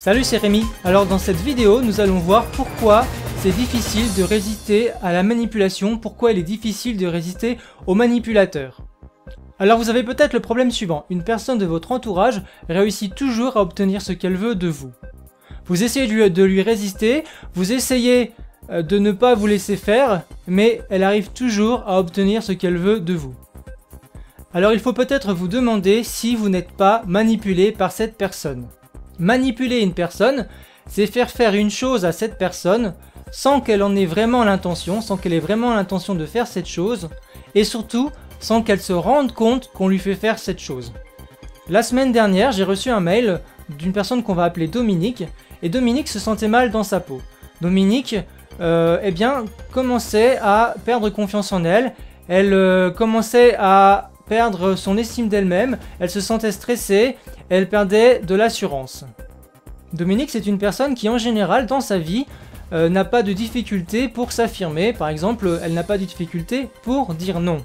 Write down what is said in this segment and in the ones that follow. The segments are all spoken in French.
Salut, c'est Rémi. Alors dans cette vidéo, nous allons voir pourquoi c'est difficile de résister à la manipulation, pourquoi il est difficile de résister aux manipulateurs. Alors vous avez peut-être le problème suivant, une personne de votre entourage réussit toujours à obtenir ce qu'elle veut de vous. Vous essayez de lui résister, vous essayez de ne pas vous laisser faire, mais elle arrive toujours à obtenir ce qu'elle veut de vous. Alors il faut peut-être vous demander si vous n'êtes pas manipulé par cette personne. Manipuler une personne, c'est faire une chose à cette personne sans qu'elle en ait vraiment l'intention, sans qu'elle ait vraiment l'intention de faire cette chose, et surtout sans qu'elle se rende compte qu'on lui fait faire cette chose. La semaine dernière, j'ai reçu un mail d'une personne qu'on va appeler Dominique, et Dominique se sentait mal dans sa peau. Dominique, commençait à perdre confiance en elle, elle commençait à perdre son estime d'elle-même, elle se sentait stressée, elle perdait de l'assurance. Dominique, c'est une personne qui en général dans sa vie n'a pas de difficulté pour s'affirmer, par exemple elle n'a pas de difficulté pour dire non.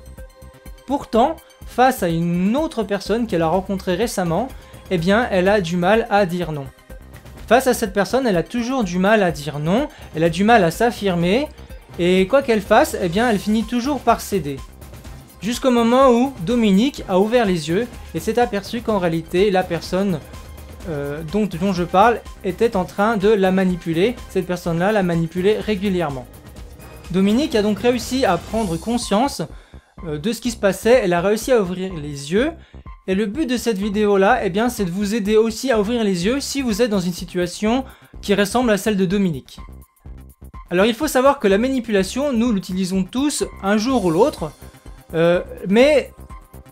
Pourtant, face à une autre personne qu'elle a rencontrée récemment, eh bien elle a du mal à dire non. Face à cette personne, elle a toujours du mal à dire non, elle a du mal à s'affirmer, et quoi qu'elle fasse, eh bien elle finit toujours par céder. Jusqu'au moment où Dominique a ouvert les yeux et s'est aperçu qu'en réalité la personne dont je parle était en train de la manipuler. Cette personne-là la manipulait régulièrement. Dominique a donc réussi à prendre conscience de ce qui se passait, elle a réussi à ouvrir les yeux. Et le but de cette vidéo-là, eh bien, c'est de vous aider aussi à ouvrir les yeux si vous êtes dans une situation qui ressemble à celle de Dominique. Alors il faut savoir que la manipulation, nous l'utilisons tous un jour ou l'autre. Mais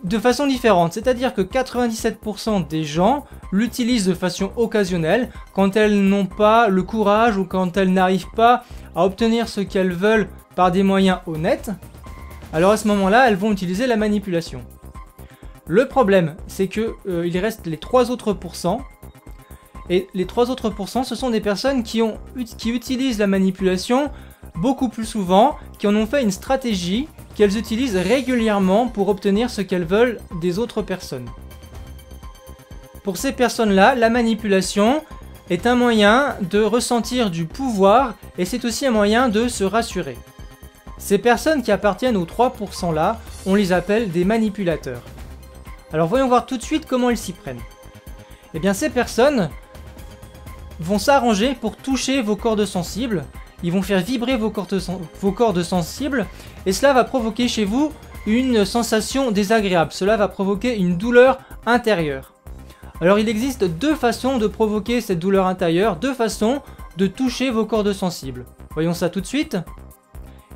de façon différente, c'est-à-dire que 97% des gens l'utilisent de façon occasionnelle quand elles n'ont pas le courage ou quand elles n'arrivent pas à obtenir ce qu'elles veulent par des moyens honnêtes. Alors à ce moment-là, elles vont utiliser la manipulation. Le problème, c'est que il reste les 3 autres pourcents. Et les 3 autres pourcents, ce sont des personnes qui utilisent la manipulation beaucoup plus souvent, qui en ont fait une stratégie qu'elles utilisent régulièrement pour obtenir ce qu'elles veulent des autres personnes. Pour ces personnes-là, la manipulation est un moyen de ressentir du pouvoir et c'est aussi un moyen de se rassurer. Ces personnes qui appartiennent aux 3% là, on les appelle des manipulateurs. Alors voyons voir tout de suite comment ils s'y prennent. Eh bien ces personnes vont s'arranger pour toucher vos cordes sensibles. Ils vont faire vibrer vos cordes sensibles et cela va provoquer chez vous une sensation désagréable. Cela va provoquer une douleur intérieure. Alors il existe deux façons de provoquer cette douleur intérieure, deux façons de toucher vos cordes sensibles. Voyons ça tout de suite.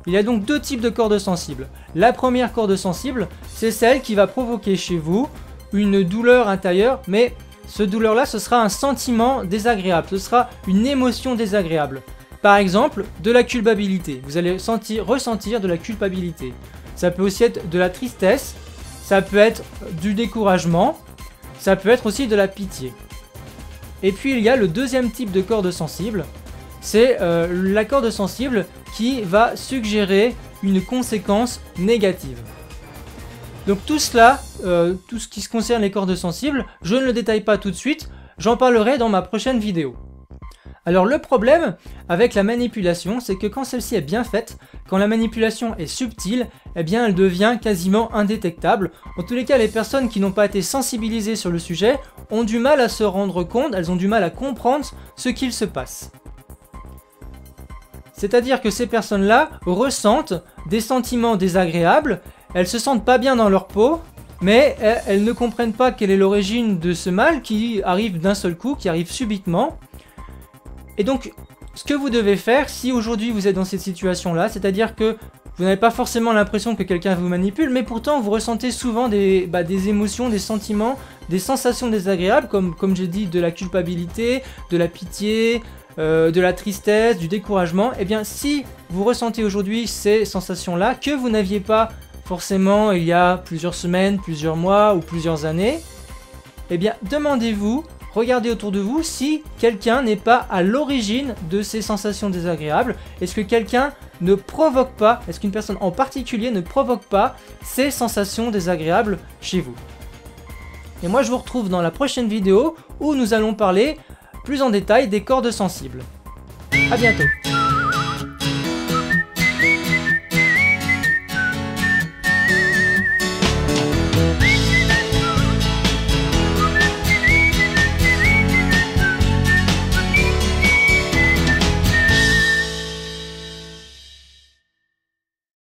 Il y a donc deux types de cordes sensibles. La première corde sensible, c'est celle qui va provoquer chez vous une douleur intérieure, mais ce douleur-là, ce sera un sentiment désagréable, ce sera une émotion désagréable. Par exemple, de la culpabilité. Vous allez ressentir de la culpabilité. Ça peut aussi être de la tristesse, ça peut être du découragement, ça peut être aussi de la pitié. Et puis il y a le deuxième type de corde sensible, c'est la corde sensible qui va suggérer une conséquence négative. Donc tout cela, tout ce qui se concerne les cordes sensibles, je ne le détaille pas tout de suite, j'en parlerai dans ma prochaine vidéo. Alors le problème avec la manipulation, c'est que quand celle-ci est bien faite, quand la manipulation est subtile, eh bien elle devient quasiment indétectable. En tous les cas, les personnes qui n'ont pas été sensibilisées sur le sujet ont du mal à se rendre compte, elles ont du mal à comprendre ce qu'il se passe. C'est-à-dire que ces personnes-là ressentent des sentiments désagréables, elles se sentent pas bien dans leur peau, mais elles ne comprennent pas quelle est l'origine de ce mal qui arrive d'un seul coup, qui arrive subitement. Et donc, ce que vous devez faire, si aujourd'hui vous êtes dans cette situation-là, c'est-à-dire que vous n'avez pas forcément l'impression que quelqu'un vous manipule, mais pourtant vous ressentez souvent des émotions, des sentiments, des sensations désagréables, comme j'ai dit, de la culpabilité, de la pitié, de la tristesse, du découragement, et bien si vous ressentez aujourd'hui ces sensations-là, que vous n'aviez pas forcément il y a plusieurs semaines, plusieurs mois ou plusieurs années, et bien demandez-vous, regardez autour de vous si quelqu'un n'est pas à l'origine de ces sensations désagréables. Est-ce que quelqu'un ne provoque pas, est-ce qu'une personne en particulier ne provoque pas ces sensations désagréables chez vous? Et moi je vous retrouve dans la prochaine vidéo où nous allons parler plus en détail des cordes sensibles. A bientôt.